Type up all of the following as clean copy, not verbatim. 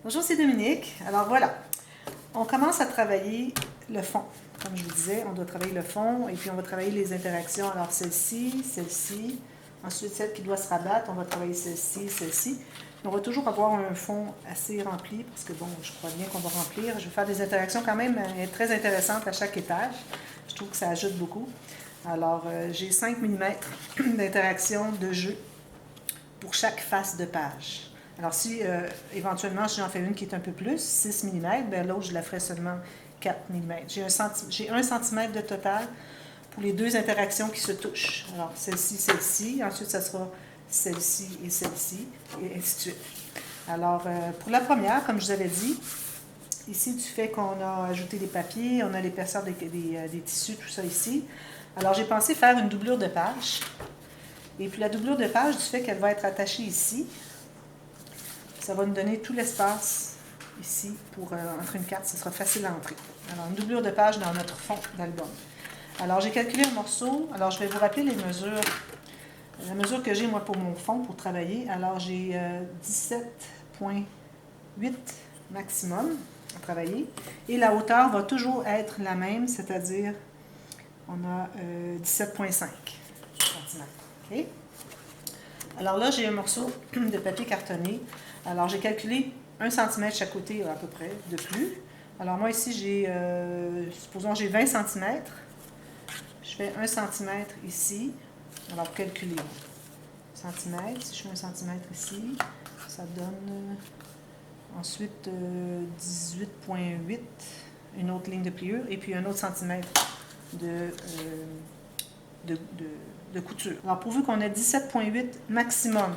Bonjour, c'est Dominique. Alors voilà, on commence à travailler le fond. Comme je vous disais, on doit travailler le fond et puis on va travailler les interactions. Alors celle-ci, celle-ci, ensuite celle qui doit se rabattre, on va travailler celle-ci, celle-ci. On va toujours avoir un fond assez rempli parce que bon, je crois bien qu'on va remplir. Je vais faire des interactions quand même très intéressantes à chaque étage. Je trouve que ça ajoute beaucoup. Alors j'ai 5 mm d'interaction de jeu pour chaque face de page. Alors si éventuellement j'en fais une qui est un peu plus, 6 mm, bien l'autre je la ferai seulement 4 mm. J'ai 1 cm de total pour les deux interactions qui se touchent. Alors celle-ci, celle-ci, ensuite ça sera celle-ci et celle-ci, et ainsi de suite. Alors pour la première, comme je vous avais dit, ici du fait qu'on a ajouté des papiers, on a l'épaisseur des tissus, tout ça ici. Alors j'ai pensé faire une doublure de page. Et puis la doublure de page, du fait qu'elle va être attachée ici, ça va nous donner tout l'espace ici pour entrer une carte. Ce sera facile à entrer. Alors, une doublure de page dans notre fond d'album. Alors, j'ai calculé un morceau. Alors, je vais vous rappeler les mesures. La mesure que j'ai, moi, pour mon fond, pour travailler. Alors, j'ai 17,8 maximum à travailler. Et la hauteur va toujours être la même, c'est-à-dire, on a 17,5 cm. OK? Alors là, j'ai un morceau de papier cartonné. Alors, j'ai calculé 1 cm chaque côté à peu près de plus. Alors, moi ici, supposons j'ai 20 cm. Je fais 1 cm ici. Alors, pour calculer. Centimètres, si je fais 1 cm ici, ça donne ensuite 18,8, une autre ligne de pliure, et puis un autre centimètre de couture. Alors, pourvu qu'on ait 17,8 maximum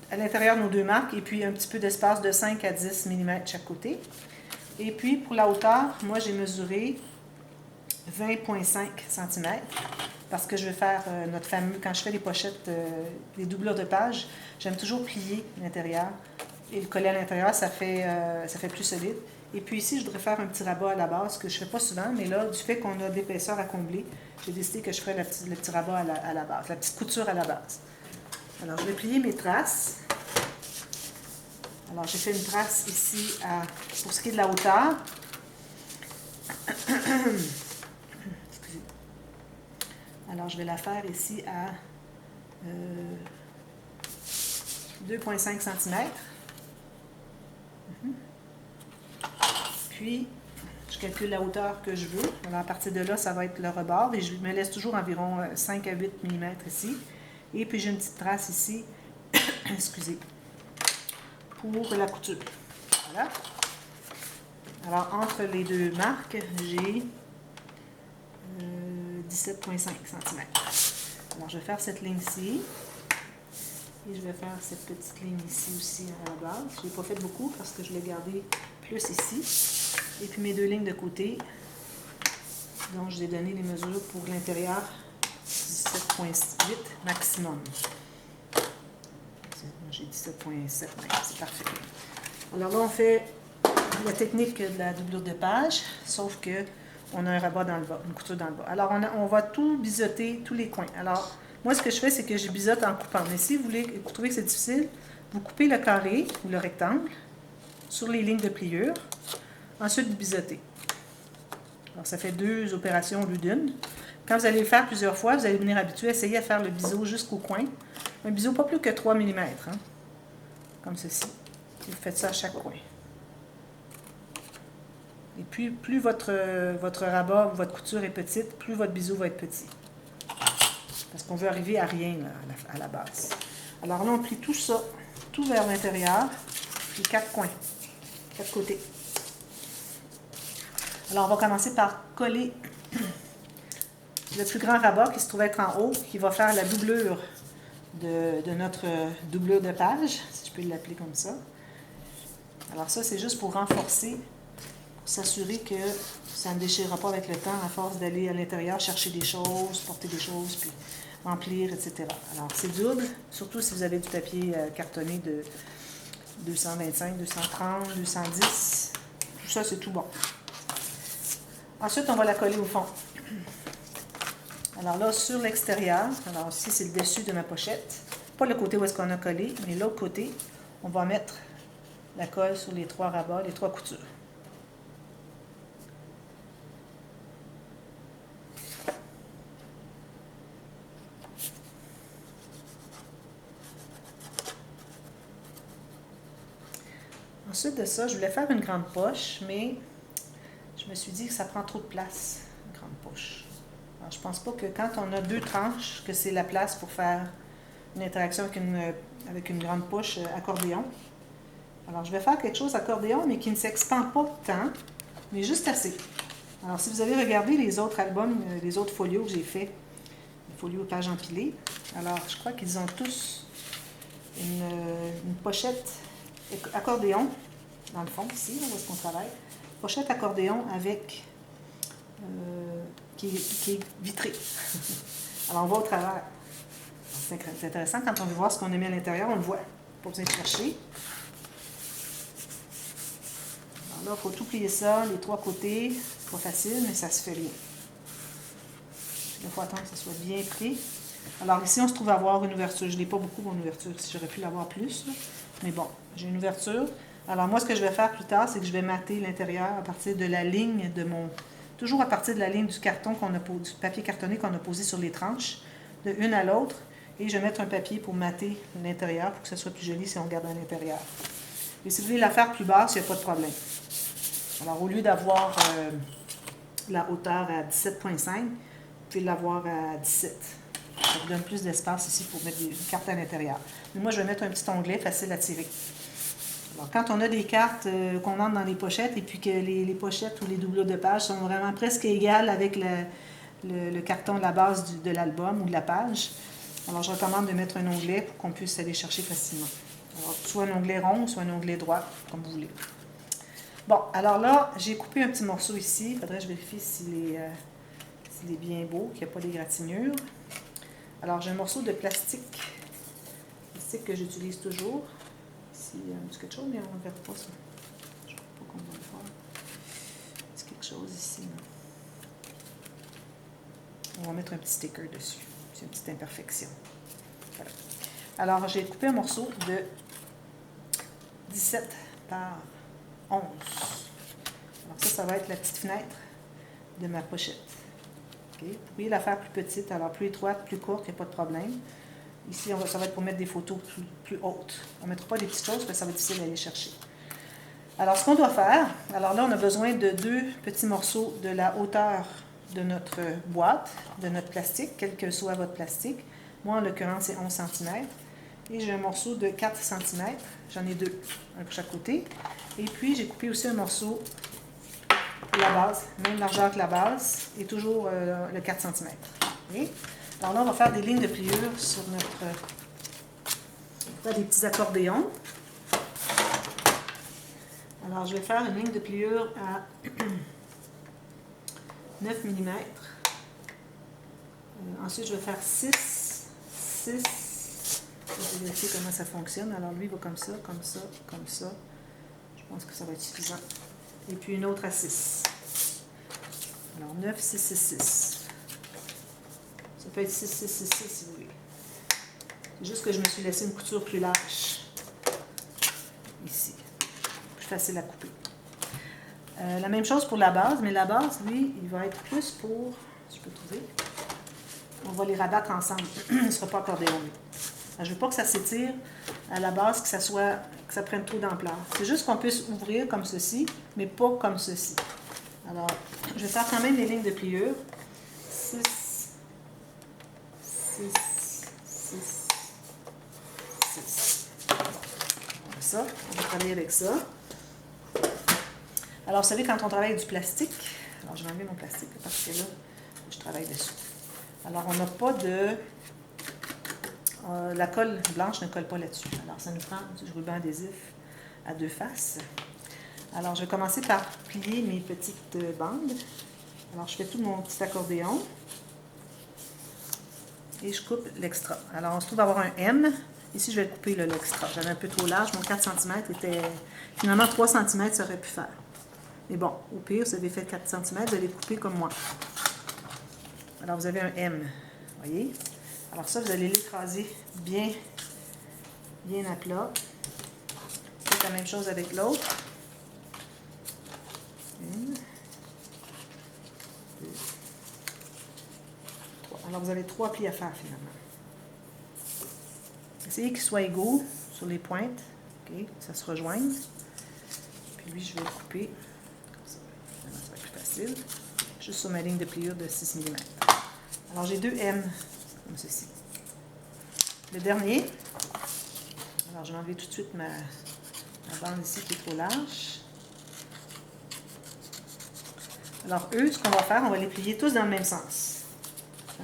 à l'intérieur de nos deux marques, et puis un petit peu d'espace de 5 à 10 mm chaque côté. Et puis, pour la hauteur, moi, j'ai mesuré 20,5 cm, parce que je vais faire notre fameux, quand je fais les pochettes, les doublures de page, j'aime toujours plier l'intérieur, et le coller à l'intérieur, ça fait plus solide. Et puis ici, je voudrais faire un petit rabat à la base, que je ne fais pas souvent, mais là, du fait qu'on a de l'épaisseur à combler, j'ai décidé que je ferais le petit rabat à la base, la petite couture à la base. Alors, je vais plier mes traces. Alors, j'ai fait une trace ici pour ce qui est de la hauteur. Excusez. Alors, je vais la faire ici à 2,5 cm. Puis, je calcule la hauteur que je veux. Alors, à partir de là, ça va être le rebord. Et je me laisse toujours environ 5 à 8 mm ici. Et puis, j'ai une petite trace ici, excusez, pour la couture. Voilà. Alors, entre les deux marques, j'ai 17,5 cm. Alors, je vais faire cette ligne-ci. Et je vais faire cette petite ligne ici aussi à la base. Je n'ai pas fait beaucoup parce que je l'ai gardé plus ici. Et puis mes deux lignes de côté, dont je vous ai donné les mesures pour l'intérieur, 17,8 maximum. J'ai 17,7, c'est parfait. Alors là, on fait la technique de la doublure de page, sauf que on a un rabat dans le bas, une couture dans le bas. Alors, on va tout biseauter, tous les coins. Alors, moi, ce que je fais, c'est que je biseaute en coupant. Mais si vous trouvez que c'est difficile, vous coupez le carré ou le rectangle sur les lignes de pliure. Ensuite, vous biseautez. Alors, ça fait 2 opérations au lieu d'une. Quand vous allez le faire plusieurs fois, vous allez devenir habitué à essayer à faire le biseau jusqu'au coin. Un biseau pas plus que 3 mm, hein, comme ceci. Et vous faites ça à chaque coin. Et puis, plus votre rabat ou votre couture est petite, plus votre biseau va être petit. Parce qu'on veut arriver à rien là, à la base. Alors là, on plie tout ça, tout vers l'intérieur, les 4 coins, 4 côtés. Alors, on va commencer par coller le plus grand rabat qui se trouve être en haut, qui va faire la doublure de notre doublure de page, si je peux l'appeler comme ça. Alors ça, c'est juste pour renforcer, pour s'assurer que ça ne déchirera pas avec le temps à force d'aller à l'intérieur chercher des choses, porter des choses, puis remplir, etc. Alors, c'est double, surtout si vous avez du papier cartonné de 225, 230, 210. Tout ça, c'est tout bon. Ensuite, on va la coller au fond. Alors là, sur l'extérieur, alors ici, c'est le dessus de ma pochette. Pas le côté où est-ce qu'on a collé, mais l'autre côté, on va mettre la colle sur les 3 rabats, les 3 coutures. Ensuite de ça, je voulais faire une grande poche, mais je me suis dit que ça prend trop de place, une grande poche. Alors, je pense pas que quand on a 2 tranches, que c'est la place pour faire une interaction avec une grande poche accordéon. Alors, je vais faire quelque chose accordéon, mais qui ne s'expand pas tant, mais juste assez. Alors, si vous avez regardé les autres albums, les autres folios que j'ai fait, les folios pages empilées, alors je crois qu'ils ont tous une pochette accordéon, dans le fond, ici, là, où est-ce qu'on travaille. Pochette accordéon avec qui est vitrée. Alors, on va au travers. C'est intéressant, quand on veut voir ce qu'on a mis à l'intérieur, on le voit. Pas besoin de chercher. Alors là, il faut tout plier ça, les 3 côtés. C'est pas facile, mais ça se fait bien. Il faut attendre que ça soit bien pris. Alors ici, on se trouve à avoir une ouverture. Je n'ai pas beaucoup, mon ouverture. Si j'aurais pu l'avoir plus. Là. Mais bon, j'ai une ouverture. Alors moi, ce que je vais faire plus tard, c'est que je vais mater l'intérieur à partir de la ligne de mon... Toujours à partir de la ligne du carton du papier cartonné qu'on a posé sur les tranches, de une à l'autre. Et je vais mettre un papier pour mater l'intérieur, pour que ce soit plus joli si on regarde à l'intérieur. Et si vous voulez la faire plus basse, il n'y a pas de problème. Alors, au lieu d'avoir la hauteur à 17,5, vous pouvez l'avoir à 17. Ça vous donne plus d'espace ici pour mettre des cartes à l'intérieur. Mais moi, je vais mettre un petit onglet facile à tirer. Alors, quand on a des cartes qu'on entre dans les pochettes et puis que les pochettes ou les doublures de pages sont vraiment presque égales avec le carton de la base de l'album ou de la page, alors je recommande de mettre un onglet pour qu'on puisse aller chercher facilement. Alors, soit un onglet rond, soit un onglet droit, comme vous voulez. Bon, alors là, j'ai coupé un petit morceau ici. Il faudrait que je vérifie s'il est bien beau, qu'il n'y a pas d'égratignures. Alors, j'ai un morceau de plastique que j'utilise toujours. Ici, il y a quelque chose, mais on ne verra pas ça. Je ne sais pas comment on va le faire. C'est quelque chose ici. Là. On va mettre un petit sticker dessus. C'est une petite imperfection. Voilà. Alors, j'ai coupé un morceau de 17 par 11. Alors ça va être la petite fenêtre de ma pochette. Okay. Vous pouvez la faire plus petite, alors plus étroite, plus courte, il n'y a pas de problème. Ici, ça va être pour mettre des photos plus hautes. On ne mettra pas des petites choses parce que ça va être difficile d'aller chercher. Alors, ce qu'on doit faire, alors là, on a besoin de 2 petits morceaux de la hauteur de notre boîte, de notre plastique, quel que soit votre plastique. Moi, en l'occurrence, c'est 11 cm. Et j'ai un morceau de 4 cm. J'en ai 2, un pour chaque côté. Et puis, j'ai coupé aussi un morceau pour la base, même largeur que la base, et toujours le 4 cm. Okay? Alors là, on va faire des lignes de pliure sur notre... On va faire des petits accordéons. Alors, je vais faire une ligne de pliure à 9 mm. Ensuite, je vais faire 6. Je vais vérifier comment ça fonctionne. Alors, lui, il va comme ça, comme ça, comme ça. Je pense que ça va être suffisant. Et puis, une autre à 6. Alors, 9, 6, 6, 6. Ça peut être 6, 6, 6, 6 si vous voulez. C'est juste que je me suis laissé une couture plus large. Ici. Plus facile à couper. La même chose pour la base, mais la base, lui, il va être plus pour... Si je peux trouver. On va les rabattre ensemble. Il ne sera pas accordéon. Je ne veux pas que ça s'étire à la base, que ça prenne trop d'ampleur. C'est juste qu'on puisse ouvrir comme ceci, mais pas comme ceci. Alors, je vais faire quand même les lignes de pliure. 6, 6, 6, 6. Comme ça, on va travailler avec ça. Alors, vous savez, quand on travaille avec du plastique, alors je vais enlever mon plastique parce que là, je travaille dessus. Alors, on n'a pas de... la colle blanche ne colle pas là-dessus. Alors, ça nous prend du ruban adhésif à 2 faces. Alors, je vais commencer par plier mes petites bandes. Alors, je fais tout mon petit accordéon. Et je coupe l'extra. Alors, on se trouve à avoir un M. Ici, je vais couper l'extra. J'avais un peu trop large. Mon 4 cm était... Finalement, 3 cm, ça aurait pu faire. Mais bon, au pire, vous avez fait 4 cm, vous allez couper comme moi. Alors, vous avez un M. Voyez? Alors ça, vous allez l'écraser bien à plat. Faites la même chose avec l'autre. 1, 2, 3. Alors, vous avez 3 plis à faire finalement. Essayez qu'ils soient égaux sur les pointes, ok, que ça se rejoigne. Puis lui, je vais le couper. Ça va être plus facile. Juste sur ma ligne de pliure de 6 mm. Alors, j'ai 2 M, comme ceci. Le dernier, alors je vais enlever tout de suite ma bande ici qui est trop large. Alors, eux, ce qu'on va faire, on va les plier tous dans le même sens. 1,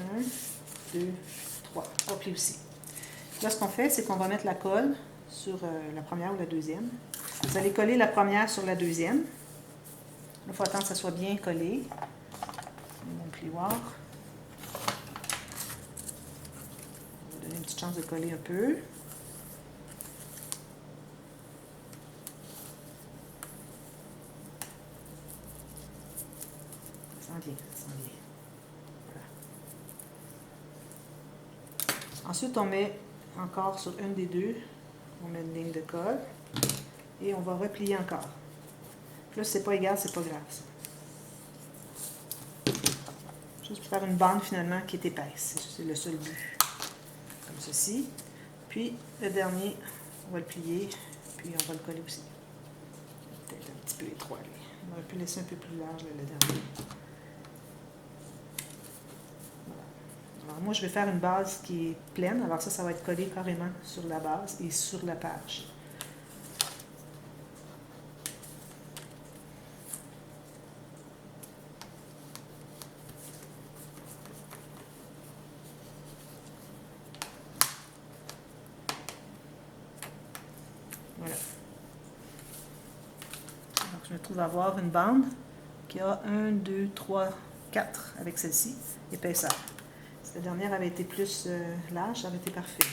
2, 3. 3 plis aussi. Là, ce qu'on fait, c'est qu'on va mettre la colle sur la première ou la deuxième. Vous allez coller la première sur la deuxième. Il faut attendre que ça soit bien collé. Mon plioir. On va donner une petite chance de coller un peu. Ça sent bien, ça sent bien. Voilà. Ensuite, on met encore sur une des deux, on met une ligne de colle et on va replier encore. Là, si c'est pas égal, c'est pas grave. Ça. Juste pour faire une bande finalement qui est épaisse. C'est le seul but. Comme ceci. Puis le dernier, on va le plier, puis on va le coller aussi. Peut-être un petit peu étroit. Là. On aurait pu laisser un peu plus large là, le dernier. Alors moi, je vais faire une base qui est pleine. Alors ça va être collé carrément sur la base et sur la page. Voilà. Donc je me trouve à avoir une bande qui a 1, 2, 3, 4 avec celle-ci, épaisseur. Si la dernière avait été plus large, ça aurait été parfait.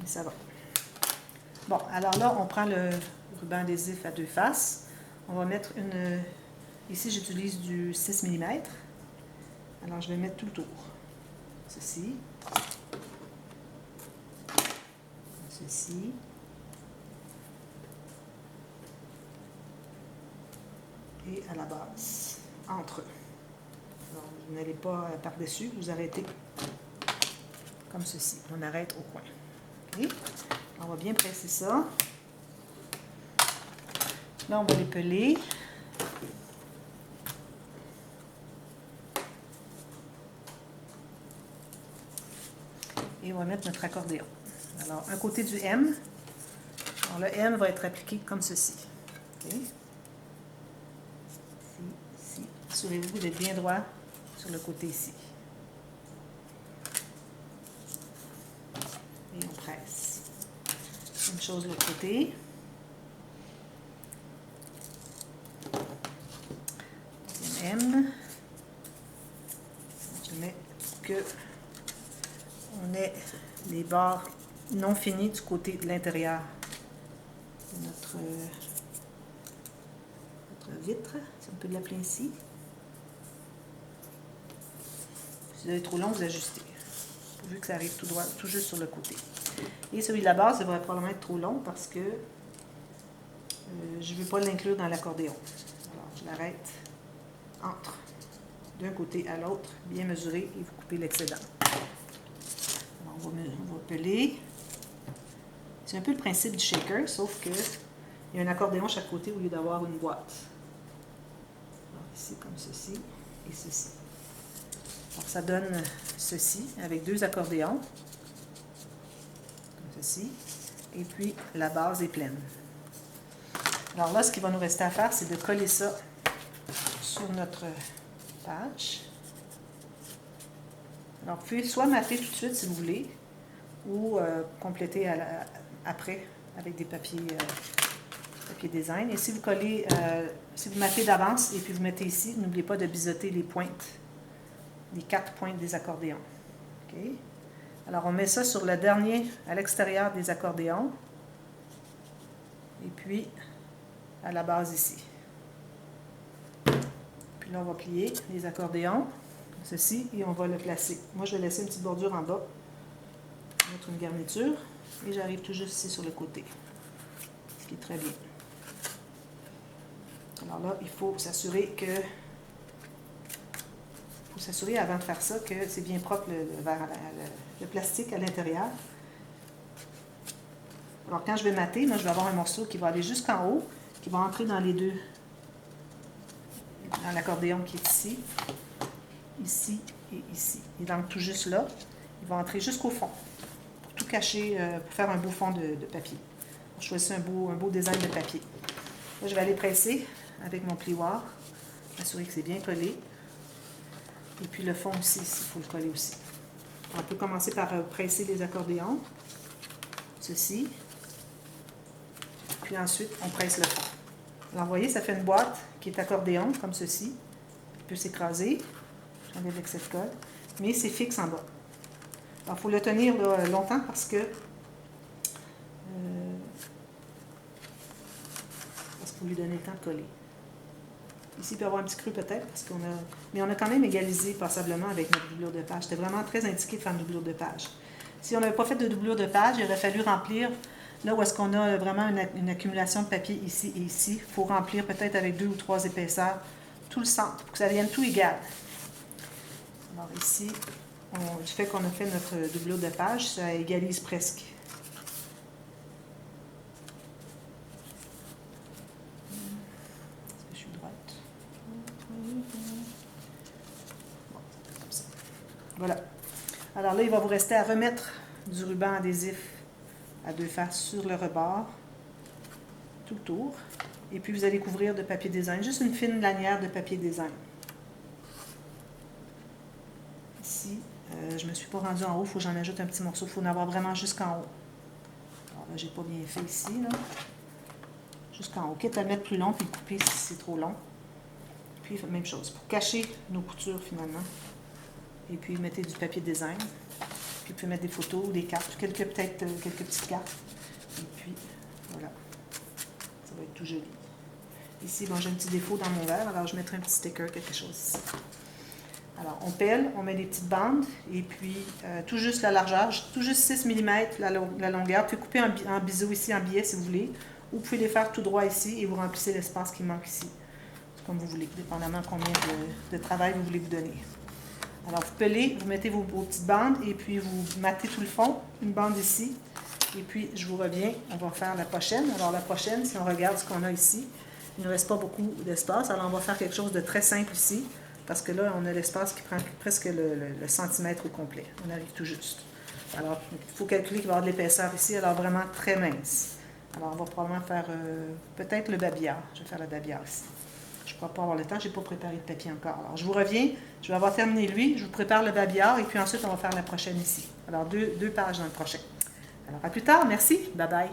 Et ça va. Bon, alors là, on prend le ruban adhésif à deux faces. On va mettre une... Ici, j'utilise du 6 mm. Alors, je vais mettre tout le tour. Ceci. Ceci. Et à la base, entre eux. Alors, vous n'allez pas par-dessus, vous arrêtez comme ceci. On arrête au coin. Okay. On va bien presser ça. Là, on va les peler. Et on va mettre notre accordéon. Alors, un côté du M. Alors, le M va être appliqué comme ceci. Okay. Ici. Assurez-vous d'être bien droit sur le côté ici. Et on presse. Même chose de l'autre côté. M. Je mets que on ait les barres non finies du côté de l'intérieur de notre vitre, si on peut l'appeler ainsi. Si vous avez trop long, vous ajustez. Vu que ça arrive tout droit, tout juste sur le côté. Et celui de la base, ça va probablement être trop long parce que je ne veux pas l'inclure dans l'accordéon. Alors, je l'arrête entre d'un côté à l'autre, bien mesuré, et vous coupez l'excédent. On va peler. C'est un peu le principe du shaker, sauf que il y a un accordéon à chaque côté au lieu d'avoir une boîte. Alors, ici, comme ceci, et ceci. Alors, ça donne ceci, avec deux accordéons, comme ceci, et puis la base est pleine. Alors là, ce qu'il va nous rester à faire, c'est de coller ça sur notre page. Alors, vous pouvez soit mater tout de suite si vous voulez, ou compléter après avec des papiers design. Et si vous collez, si vous matez d'avance et puis vous mettez ici, n'oubliez pas de biseauter les pointes, les 4 pointes des accordéons. Okay. Alors, on met ça sur le dernier, à l'extérieur des accordéons, et puis à la base ici. Puis là, on va plier les accordéons, comme ceci, et on va le placer. Moi, je vais laisser une petite bordure en bas, mettre une garniture, et j'arrive tout juste ici sur le côté. qui est très bien. Alors là, il faut s'assurer avant de faire ça que c'est bien propre le plastique à l'intérieur. Alors quand je vais mater, moi je vais avoir un morceau qui va aller jusqu'en haut, qui va entrer dans les deux, dans l'accordéon qui est ici et ici. Et donc tout juste là, il va entrer jusqu'au fond, pour tout cacher, pour faire un beau fond de papier. Je choisis un beau design de papier. Là, je vais aller presser avec mon plioir, m'assurer que c'est bien collé. Et puis le fond aussi, il faut le coller aussi. On peut commencer par presser les accordéons, ceci. Puis ensuite, on presse le fond. Alors, vous voyez, ça fait une boîte qui est accordéon, comme ceci. Il peut s'écraser. J'enlève l'excès de colle. Mais c'est fixe en bas. Alors, il faut le tenir là, longtemps parce que vous lui donnez le temps de coller. Ici, il peut y avoir un petit creux peut-être, mais on a quand même égalisé passablement avec notre doublure de page. C'était vraiment très indiqué de faire une doublure de page. Si on n'avait pas fait de doublure de page, il aurait fallu remplir, là où est-ce qu'on a vraiment une accumulation de papier ici et ici, il faut remplir peut-être avec 2 ou 3 épaisseurs tout le centre, pour que ça devienne tout égal. Alors ici, du fait qu'on a fait notre doublure de page, ça égalise presque. Voilà. Alors là, il va vous rester à remettre du ruban adhésif à 2 faces sur le rebord, tout le tour. Et puis, vous allez couvrir de papier design, juste une fine lanière de papier design. Ici, je ne me suis pas rendue en haut, il faut que j'en ajoute un petit morceau, il faut en avoir vraiment jusqu'en haut. Alors là, j'ai pas bien fait ici, là. Jusqu'en haut. Quitte à le mettre plus long, puis le couper si c'est trop long. Puis, même chose, pour cacher nos coutures finalement. Et puis, mettez du papier design. Puis, vous pouvez mettre des photos ou des cartes, peut-être quelques petites cartes. Et puis, voilà. Ça va être tout joli. Ici, bon, j'ai un petit défaut dans mon verre, alors je mettrai un petit sticker, quelque chose ici. Alors, on pèle, on met des petites bandes, et puis tout juste la largeur, tout juste 6 mm la longueur. Vous pouvez couper en biseau ici, en billet si vous voulez, ou vous pouvez les faire tout droit ici, et vous remplissez l'espace qui manque ici. C'est comme vous voulez, dépendamment combien de travail vous voulez vous donner. Alors, vous pelez, vous mettez vos petites bandes et puis vous mattez tout le fond, une bande ici. Et puis, je vous reviens, on va faire la prochaine. Alors, la prochaine, si on regarde ce qu'on a ici, il ne reste pas beaucoup d'espace. Alors, on va faire quelque chose de très simple ici, parce que là, on a l'espace qui prend presque le centimètre au complet. On arrive tout juste. Alors, il faut calculer qu'il va y avoir de l'épaisseur ici, alors vraiment très mince. Alors, on va probablement faire peut-être le babillard. Je vais faire le babillard ici. Je ne crois pas avoir le temps, je n'ai pas préparé de papier encore. Alors, je vous reviens, je vais avoir terminé lui, je vous prépare le babillard et puis ensuite, on va faire la prochaine ici. Alors, deux pages dans le prochain. Alors, à plus tard, merci, bye bye.